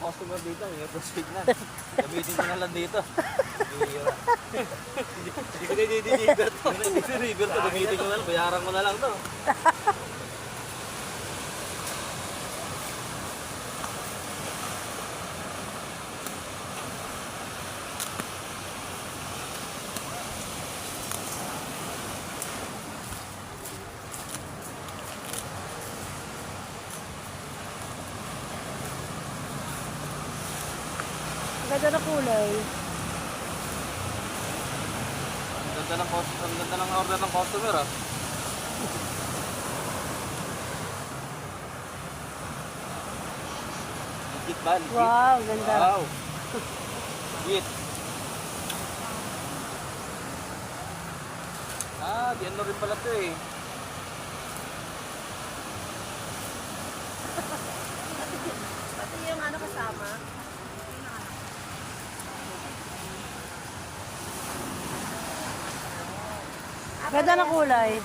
customer dito, yung proceed na. Gamitin ko na lang dito. Hindi ko na-deliver to. Hindi ko na-deliver to, gamitin ko na lang, bayaran ko na lang to. Ganda na kulay. Ang ganda ng order ng customer ah. Legit ba? Legit? Wow, ganda. Wow. Legit. Ah, di ano rin pala to eh. Pati yung ano kasama. Ganda na kulay.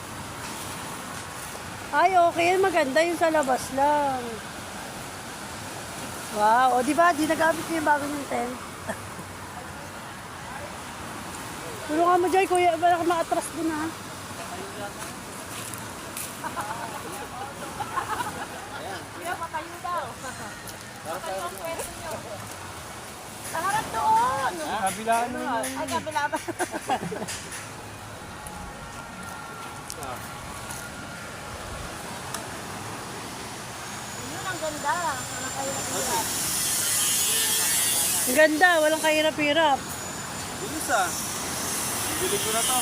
Ay, okay. Maganda yung sa labas lang. Wow. O, di ba? Di nagamit ko yung bago yung tent. Tulungan mo dyan, kuya. Baka makatras din, ha? Kuya, patayo daw. Patayo ang pwesto nyo. Sa harap doon. Kabila na. Ay, kabila ba? Yun ang ganda. Walang kahirap-hirap. Ang ganda. Walang kahirap-hirap. Bilis ah. Bibili ko na to.